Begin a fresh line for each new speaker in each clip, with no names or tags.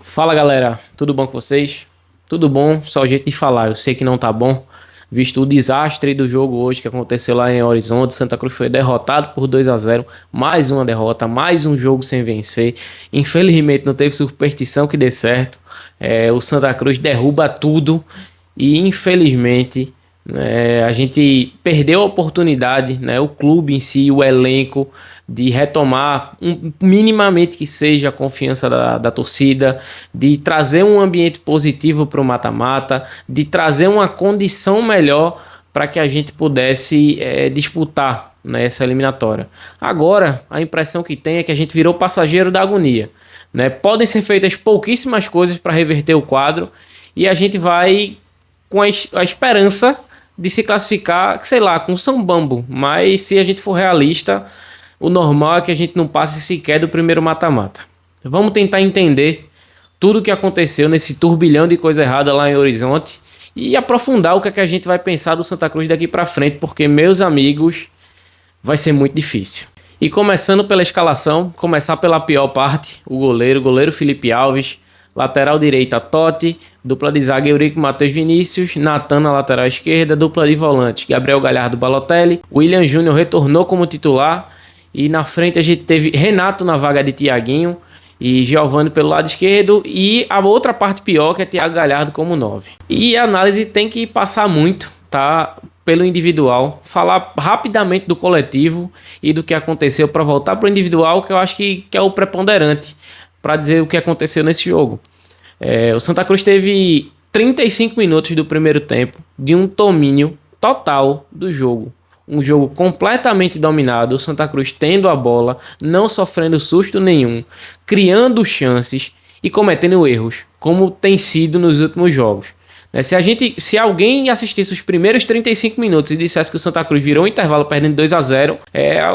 Fala galera, tudo bom com vocês? Tudo bom, só o jeito de falar. Eu sei que não tá bom, visto o desastre do jogo hoje que aconteceu lá em Horizonte. Santa Cruz foi derrotado por 2-0, mais uma derrota, mais um jogo sem vencer. Infelizmente não teve superstição que dê certo. O Santa Cruz derruba tudo e infelizmente a gente perdeu a oportunidade, né, o clube em si, o elenco, de retomar minimamente que seja a confiança da torcida, de trazer um ambiente positivo para o mata-mata, de trazer uma condição melhor para que a gente pudesse disputar, né, essa eliminatória. Agora, a impressão que tem é que a gente virou passageiro da agonia. Né? Podem ser feitas pouquíssimas coisas para reverter o quadro e a gente vai com a esperança de se classificar, sei lá, com São Bambo. Mas se a gente for realista, o normal é que a gente não passe sequer do primeiro mata-mata. Vamos tentar entender tudo o que aconteceu nesse turbilhão de coisa errada lá em Horizonte e aprofundar o que é que a gente vai pensar do Santa Cruz daqui para frente, porque, meus amigos, vai ser muito difícil. E começando pela escalação, começar pela pior parte, o goleiro Felipe Alves, lateral direita Totti, dupla de zaga Eurico Matheus Vinícius, Natan na lateral esquerda, dupla de volante Gabriel Galhardo Balotelli, William Júnior retornou como titular e na frente a gente teve Renato na vaga de Thiaguinho e Giovani pelo lado esquerdo e a outra parte pior que é Thiago Galhardo como 9. E a análise tem que passar muito, tá? Pelo individual, falar rapidamente do coletivo e do que aconteceu para voltar para o individual, que eu acho que é o preponderante para dizer o que aconteceu nesse jogo. O Santa Cruz teve 35 minutos do primeiro tempo de um domínio total do jogo. Um jogo completamente dominado, o Santa Cruz tendo a bola, não sofrendo susto nenhum, criando chances e cometendo erros, como tem sido nos últimos jogos. Se alguém assistisse os primeiros 35 minutos e dissesse que o Santa Cruz virou um intervalo perdendo 2-0,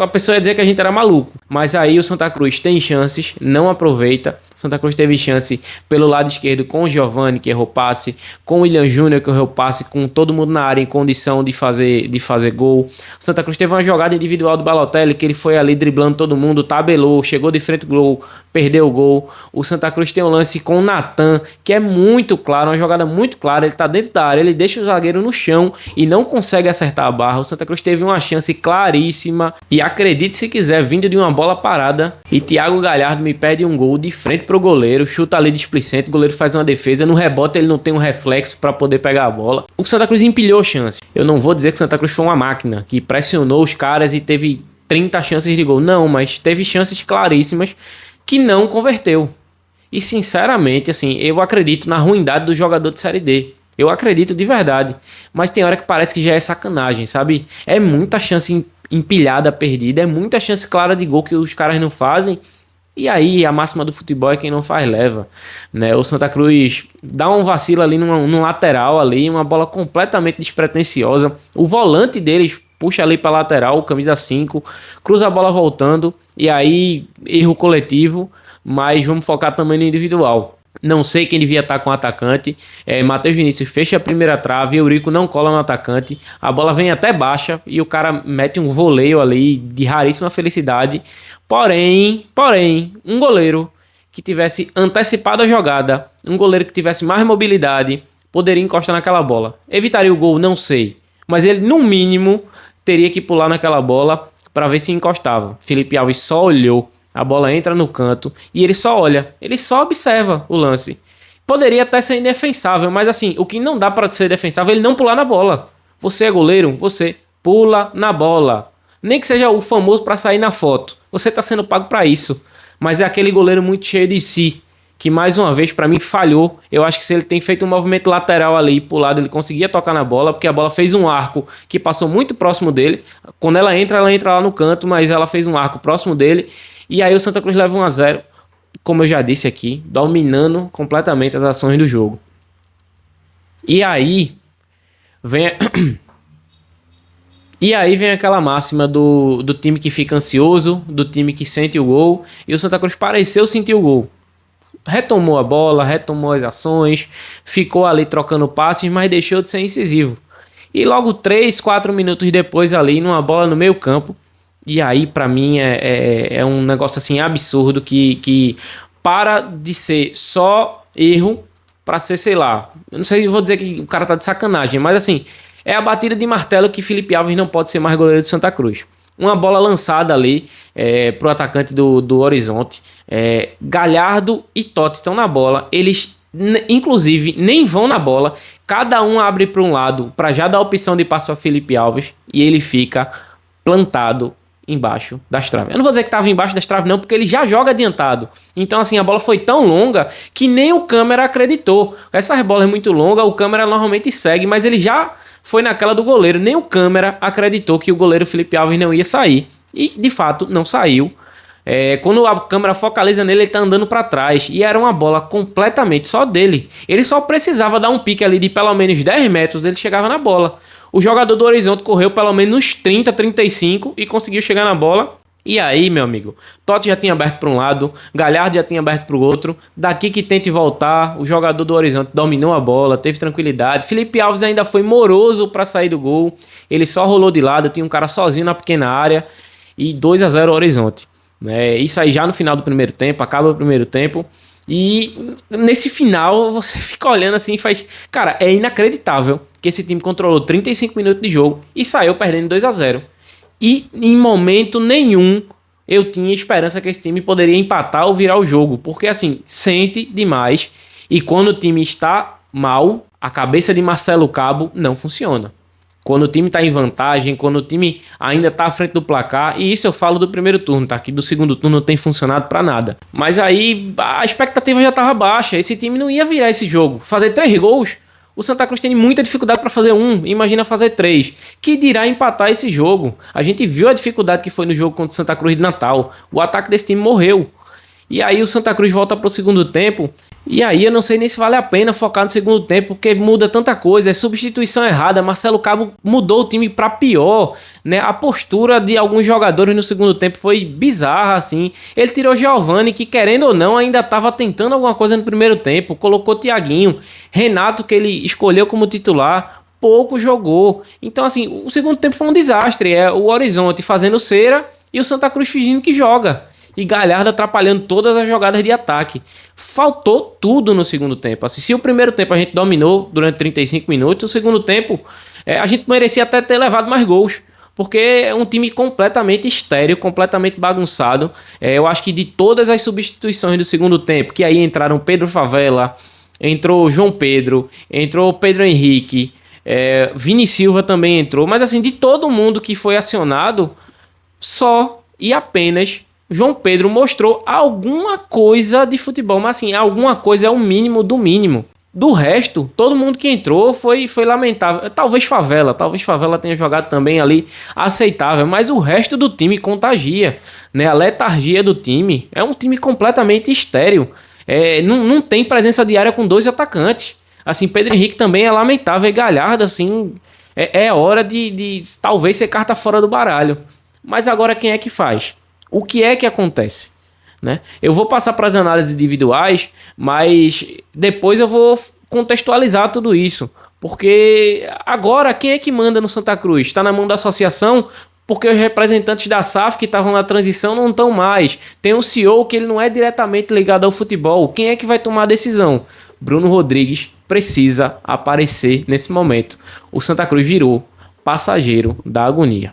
a pessoa ia dizer que a gente era maluco. Mas aí o Santa Cruz tem chances, não aproveita. Santa Cruz teve chance pelo lado esquerdo com o Giovani, que errou passe, com o William Júnior, que errou passe, com todo mundo na área em condição de fazer gol. O Santa Cruz teve uma jogada individual do Balotelli, que ele foi ali driblando todo mundo, tabelou, chegou de frente ao gol, perdeu o gol. O Santa Cruz tem um lance com o Natan, que é muito claro, uma jogada muito clara. Ele tá dentro da área, ele deixa o zagueiro no chão e não consegue acertar a barra. O Santa Cruz teve uma chance claríssima e, acredite se quiser, vindo de uma bola parada, e Thiago Galhardo me pede um gol de frente pro goleiro, chuta ali displicente, o goleiro faz uma defesa, no rebote ele não tem um reflexo para poder pegar a bola. O Santa Cruz empilhou chance. Eu não vou dizer que o Santa Cruz foi uma máquina que pressionou os caras e teve 30 chances de gol, não, mas teve chances claríssimas que não converteu. E sinceramente, assim, eu acredito na ruindade do jogador de Série D. Eu acredito de verdade. Mas tem hora que parece que já é sacanagem, sabe? É muita chance empilhada, perdida. É muita chance clara de gol que os caras não fazem. E aí, a máxima do futebol é quem não faz, leva. Né? O Santa Cruz dá um vacilo ali num lateral, ali, uma bola completamente despretensiosa. O volante deles puxa ali para lateral, camisa 5, cruza a bola voltando. E aí, erro coletivo. Mas vamos focar também no individual. Não sei quem devia estar com o atacante. Matheus Vinícius fecha a primeira trave, Eurico não cola no atacante. A bola vem até baixa e o cara mete um voleio ali de raríssima felicidade. Porém, um goleiro que tivesse antecipado a jogada, um goleiro que tivesse mais mobilidade, poderia encostar naquela bola. Evitaria o gol? Não sei. Mas ele, no mínimo, teria que pular naquela bola para ver se encostava. Felipe Alves só olhou. A bola entra no canto e ele só olha, ele só observa o lance. Poderia até ser indefensável, mas assim, o que não dá para ser defensável é ele não pular na bola. Você é goleiro, você pula na bola. Nem que seja o famoso para sair na foto. Você está sendo pago para isso. Mas é aquele goleiro muito cheio de si, que mais uma vez para mim falhou. Eu acho que se ele tem feito um movimento lateral ali pro lado, ele conseguia tocar na bola, porque a bola fez um arco que passou muito próximo dele. Quando ela entra lá no canto, mas ela fez um arco próximo dele. E aí o Santa Cruz leva 1-0, como eu já disse aqui, dominando completamente as ações do jogo. E aí vem aquela máxima do time que fica ansioso, do time que sente o gol, e o Santa Cruz pareceu sentir o gol. Retomou a bola, retomou as ações, ficou ali trocando passes, mas deixou de ser incisivo. E logo 3, 4 minutos depois ali, numa bola no meio campo, e aí, pra mim, é um negócio assim absurdo que para de ser só erro para ser, sei lá, eu não sei, vou dizer que o cara tá de sacanagem, mas assim, é a batida de martelo que Felipe Alves não pode ser mais goleiro do Santa Cruz. Uma bola lançada ali pro atacante do Horizonte, Galhardo e Totti estão na bola, eles inclusive nem vão na bola, cada um abre para um lado para já dar a opção de passo para Felipe Alves e ele fica plantado embaixo das traves. Eu não vou dizer que estava embaixo das traves não, porque ele já joga adiantado. Então assim, a bola foi tão longa que nem o câmera acreditou. Essas bolas muito longas, o câmera normalmente segue, mas ele já foi naquela do goleiro. Nem o câmera acreditou que o goleiro Felipe Alves não ia sair. E de fato não saiu. Quando a câmera focaliza nele, ele tá andando para trás. E era uma bola completamente só dele. Ele só precisava dar um pique ali de pelo menos 10 metros, ele chegava na bola. O jogador do Horizonte correu pelo menos uns 30, 35 e conseguiu chegar na bola. E aí, meu amigo, Totti já tinha aberto para um lado, Galhardo já tinha aberto para o outro. Daqui que tente voltar, o jogador do Horizonte dominou a bola, teve tranquilidade. Felipe Alves ainda foi moroso para sair do gol. Ele só rolou de lado, tinha um cara sozinho na pequena área. E 2-0 Horizonte. Isso aí já no final do primeiro tempo, acaba o primeiro tempo. E nesse final você fica olhando assim e faz... Cara, é inacreditável que esse time controlou 35 minutos de jogo e saiu perdendo 2-0. E em momento nenhum eu tinha esperança que esse time poderia empatar ou virar o jogo. Porque assim, sente demais. E quando o time está mal, a cabeça de Marcelo Cabo não funciona. Quando o time está em vantagem, quando o time ainda está à frente do placar, e isso eu falo do primeiro turno, tá? Que do segundo turno não tem funcionado para nada. Mas aí a expectativa já estava baixa, esse time não ia virar esse jogo. Fazer 3 gols, o Santa Cruz tem muita dificuldade para fazer 1, imagina fazer 3. Que dirá empatar esse jogo? A gente viu a dificuldade que foi no jogo contra o Santa Cruz de Natal. O ataque desse time morreu. E aí o Santa Cruz volta para o segundo tempo. E aí eu não sei nem se vale a pena focar no segundo tempo, porque muda tanta coisa, é substituição errada. Marcelo Cabo mudou o time para pior, né? A postura de alguns jogadores no segundo tempo foi bizarra, assim. Ele tirou Giovani, que querendo ou não ainda estava tentando alguma coisa no primeiro tempo, colocou Thiaguinho, Renato, que ele escolheu como titular, pouco jogou. Então assim, o segundo tempo foi um desastre, o Horizonte fazendo cera e o Santa Cruz fingindo que joga. E Galhardo atrapalhando todas as jogadas de ataque. Faltou tudo no segundo tempo. Assim, se o primeiro tempo a gente dominou durante 35 minutos, o segundo tempo a gente merecia até ter levado mais gols. Porque é um time completamente estéril, completamente bagunçado. Eu acho que de todas as substituições do segundo tempo, que aí entraram Pedro Favela, entrou João Pedro, entrou Pedro Henrique, Vini Silva também entrou. Mas assim, de todo mundo que foi acionado, só e apenas João Pedro mostrou alguma coisa de futebol, mas assim, alguma coisa é o mínimo do mínimo. Do resto, todo mundo que entrou foi lamentável. Talvez Favela tenha jogado também ali aceitável, mas o resto do time contagia, né? A letargia do time é um time completamente estéril. Não tem presença de área com 2 atacantes. Assim, Pedro Henrique também é lamentável e Galhardo, assim, é hora de talvez ser carta fora do baralho. Mas agora quem é que faz? O que é que acontece? Né? Eu vou passar para as análises individuais, mas depois eu vou contextualizar tudo isso. Porque agora quem é que manda no Santa Cruz? Está na mão da associação, porque os representantes da SAF que estavam na transição não estão mais. Tem um CEO que ele não é diretamente ligado ao futebol. Quem é que vai tomar a decisão? Bruno Rodrigues precisa aparecer nesse momento. O Santa Cruz virou passageiro da agonia.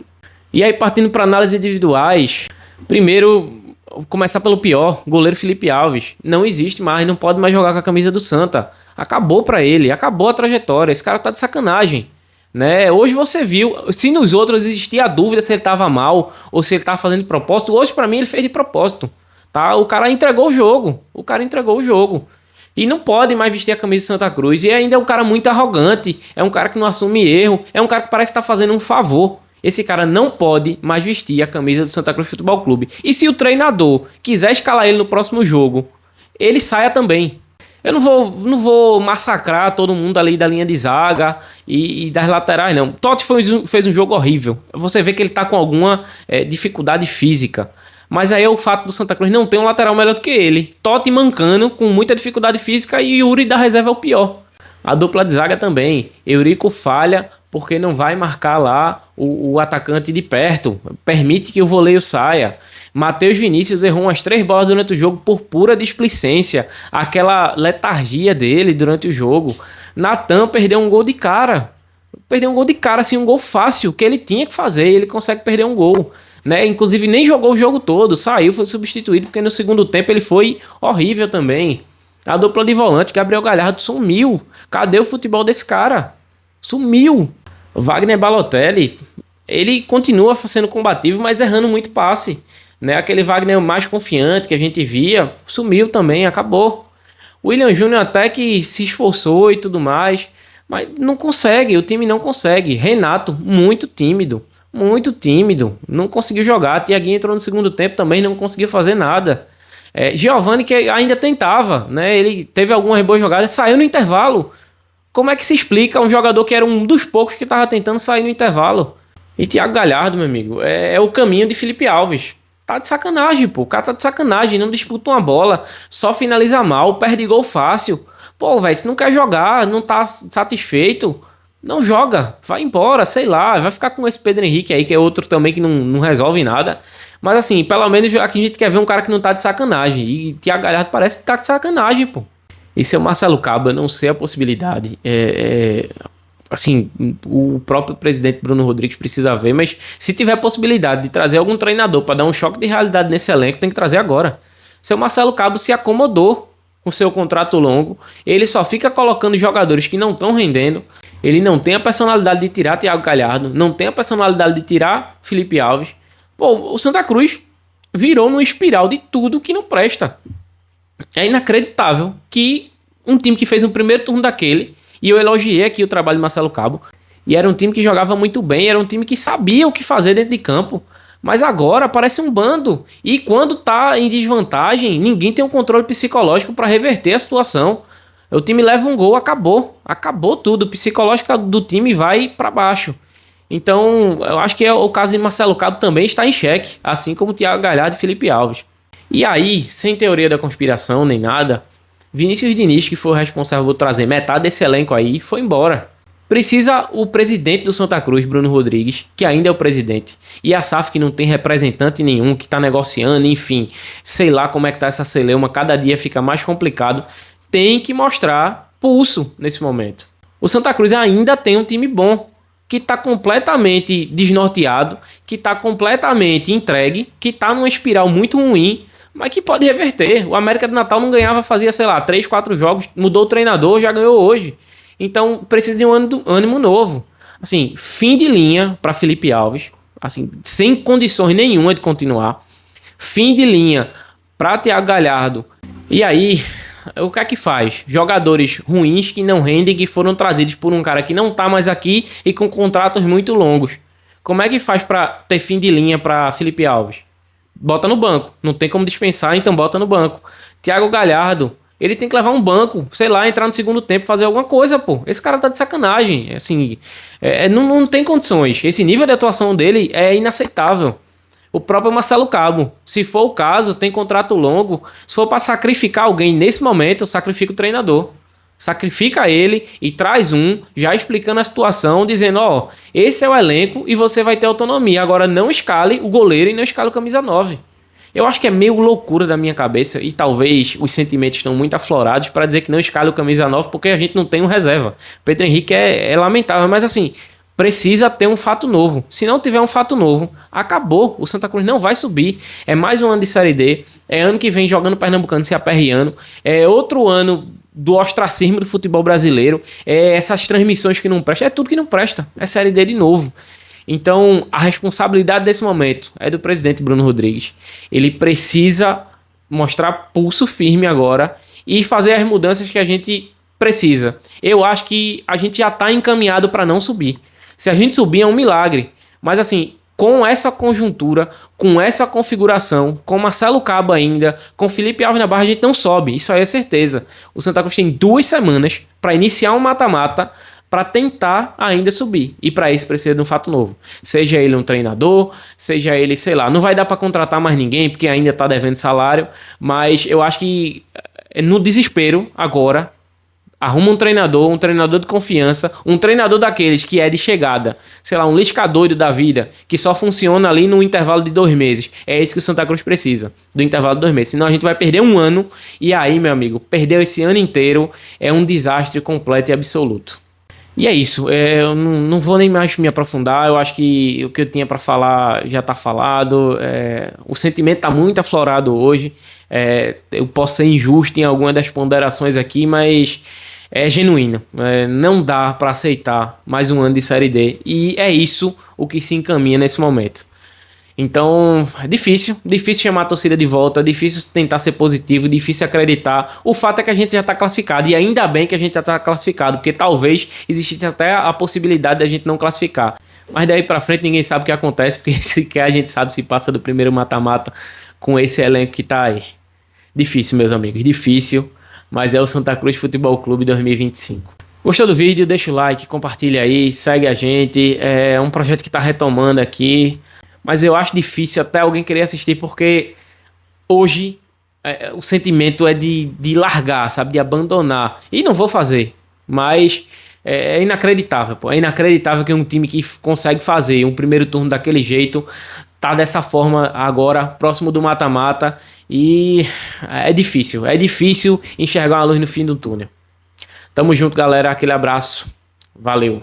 E aí, partindo para análises individuais, primeiro, vou começar pelo pior, goleiro Felipe Alves. Não existe mais, não pode mais jogar com a camisa do Santa. Acabou para ele, acabou a trajetória. Esse cara tá de sacanagem, né? Hoje você viu, se nos outros existia a dúvida se ele estava mal ou se ele estava fazendo de propósito, hoje para mim ele fez de propósito, tá? O cara entregou o jogo. E não pode mais vestir a camisa do Santa Cruz. E ainda é um cara muito arrogante, é um cara que não assume erro, é um cara que parece que tá fazendo um favor. Esse cara não pode mais vestir a camisa do Santa Cruz Futebol Clube. E se o treinador quiser escalar ele no próximo jogo, ele saia também. Eu não vou massacrar todo mundo ali da linha de zaga e das laterais, não. Totti fez um jogo horrível. Você vê que ele tá com alguma dificuldade física. Mas aí é o fato do Santa Cruz não ter um lateral melhor do que ele. Totti mancando, com muita dificuldade física, e Yuri da reserva é o pior. A dupla de zaga também. Eurico falha porque não vai marcar lá o atacante de perto. Permite que o voleio saia. Matheus Vinícius errou umas 3 bolas durante o jogo por pura displicência. Aquela letargia dele durante o jogo. Natan perdeu um gol de cara. Perdeu um gol de cara, assim, um gol fácil que ele tinha que fazer. E ele consegue perder um gol. Né? Inclusive nem jogou o jogo todo. Saiu, foi substituído porque no segundo tempo ele foi horrível também. A dupla de volante, Gabriel Galhardo, sumiu. Cadê o futebol desse cara? Sumiu. Wagner Balotelli, ele continua sendo combativo, mas errando muito passe. Né? Aquele Wagner mais confiante que a gente via, sumiu também, acabou. O William Júnior até que se esforçou e tudo mais, mas não consegue, o time não consegue. Renato, muito tímido, não conseguiu jogar. Thiaguinho entrou no segundo tempo também, não conseguiu fazer nada. Giovani, que ainda tentava, né? Ele teve algumas boas jogadas, saiu no intervalo. Como é que se explica um jogador que era um dos poucos que estava tentando sair no intervalo? E Thiago Galhardo, meu amigo, é o caminho de Felipe Alves. Tá de sacanagem, pô. O cara tá de sacanagem, não disputa uma bola, só finaliza mal, perde gol fácil. Pô, velho, se não quer jogar, não tá satisfeito, não joga, vai embora, sei lá, vai ficar com esse Pedro Henrique aí, que é outro também que não resolve nada. Mas assim, pelo menos aqui a gente quer ver um cara que não tá de sacanagem. E Thiago Galhardo parece que tá de sacanagem, pô. E seu Marcelo Cabo, eu não sei a possibilidade. Assim, o próprio presidente Bruno Rodrigues precisa ver, mas se tiver possibilidade de trazer algum treinador para dar um choque de realidade nesse elenco, tem que trazer agora. Seu Marcelo Cabo se acomodou com seu contrato longo, ele só fica colocando jogadores que não estão rendendo, ele não tem a personalidade de tirar Thiago Galhardo, não tem a personalidade de tirar Felipe Alves. Pô, o Santa Cruz virou numa espiral de tudo que não presta. É inacreditável que um time que fez um primeiro turno daquele, e eu elogiei aqui o trabalho de Marcelo Cabo, e era um time que jogava muito bem, era um time que sabia o que fazer dentro de campo, mas agora parece um bando, e quando tá em desvantagem, ninguém tem um controle psicológico para reverter a situação. O time leva um gol, acabou tudo, o psicológico do time vai para baixo. Então, eu acho que o caso de Marcelo Cabo também está em xeque, assim como Thiago Galhardo e Felipe Alves. E aí, sem teoria da conspiração nem nada, Vinícius Diniz, que foi o responsável por trazer metade desse elenco aí, foi embora. Precisa o presidente do Santa Cruz, Bruno Rodrigues, que ainda é o presidente, e a SAF, que não tem representante nenhum, que está negociando, enfim, sei lá como é que tá essa celeuma, cada dia fica mais complicado, tem que mostrar pulso nesse momento. O Santa Cruz ainda tem um time bom, que está completamente desnorteado, que está completamente entregue, que está numa espiral muito ruim, mas que pode reverter. O América do Natal não ganhava, fazia, sei lá, 3, 4 jogos, mudou o treinador, já ganhou hoje. Então precisa de um ânimo novo. Assim, fim de linha para Felipe Alves, assim, sem condições nenhuma de continuar. Fim de linha para Thiago Galhardo. E aí, o que é que faz? Jogadores ruins que não rendem, que foram trazidos por um cara que não tá mais aqui e com contratos muito longos. Como é que faz para ter fim de linha para Felipe Alves? Bota no banco. Não tem como dispensar, então bota no banco. Thiago Galhardo, ele tem que levar um banco, sei lá, entrar no segundo tempo, fazer alguma coisa, pô. Esse cara tá de sacanagem. Assim, não tem condições. Esse nível de atuação dele é inaceitável. O próprio Marcelo Cabo, se for o caso, tem contrato longo. Se for para sacrificar alguém nesse momento, sacrifica o treinador. Sacrifica ele e traz já explicando a situação, dizendo, ó, esse é o elenco e você vai ter autonomia. Agora não escale o goleiro e não escale o camisa 9. Eu acho que é meio loucura da minha cabeça e talvez os sentimentos estão muito aflorados para dizer que não escale o camisa 9 porque a gente não tem um reserva. Pedro Henrique é lamentável, mas assim, precisa ter um fato novo. Se não tiver um fato novo, acabou. O Santa Cruz não vai subir. É mais um ano de Série D. É ano que vem jogando Pernambucano se aperreando. É outro ano do ostracismo do futebol brasileiro. É essas transmissões que não prestam. É tudo que não presta. É Série D de novo. Então, a responsabilidade desse momento é do presidente Bruno Rodrigues. Ele precisa mostrar pulso firme agora e fazer as mudanças que a gente precisa. Eu acho que a gente já está encaminhado para não subir. Se a gente subir é um milagre. Mas assim, com essa conjuntura, com essa configuração, com Marcelo Cabo ainda, com Felipe Alves na barra, a gente não sobe. Isso aí é certeza. O Santa Cruz tem 2 semanas para iniciar um mata-mata para tentar ainda subir. E para isso precisa de um fato novo. Seja ele um treinador, seja ele, sei lá, não vai dar para contratar mais ninguém, porque ainda está devendo salário, mas eu acho que no desespero agora, Arruma um treinador de confiança, um treinador daqueles que é de chegada, sei lá, um Lisca doido da vida, que só funciona ali no intervalo de 2 meses. É isso que o Santa Cruz precisa, do intervalo de 2 meses. Senão a gente vai perder um ano, e aí, meu amigo, perdeu esse ano inteiro, é um desastre completo e absoluto. E é isso, eu não vou nem mais me aprofundar, eu acho que o que eu tinha para falar já tá falado, o sentimento tá muito aflorado hoje, eu posso ser injusto em alguma das ponderações aqui, mas é genuíno, não dá para aceitar mais um ano de Série D, e é isso o que se encaminha nesse momento. Então, é difícil chamar a torcida de volta, difícil tentar ser positivo, difícil acreditar. O fato é que a gente já está classificado, e ainda bem que a gente já está classificado, porque talvez existisse até a possibilidade de a gente não classificar. Mas daí pra frente ninguém sabe o que acontece, porque sequer a gente sabe se passa do primeiro mata-mata com esse elenco que tá aí. Difícil, meus amigos, difícil, mas é o Santa Cruz Futebol Clube 2025. Gostou do vídeo? Deixa o like, compartilha aí, segue a gente. É um projeto que está retomando aqui. Mas eu acho difícil até alguém querer assistir, porque hoje o sentimento é de largar, sabe? De abandonar. E não vou fazer, mas é inacreditável, pô. É inacreditável que um time que consegue fazer um primeiro turno daquele jeito tá dessa forma agora, próximo do mata-mata. E é difícil enxergar uma luz no fim do túnel. Tamo junto, galera. Aquele abraço. Valeu.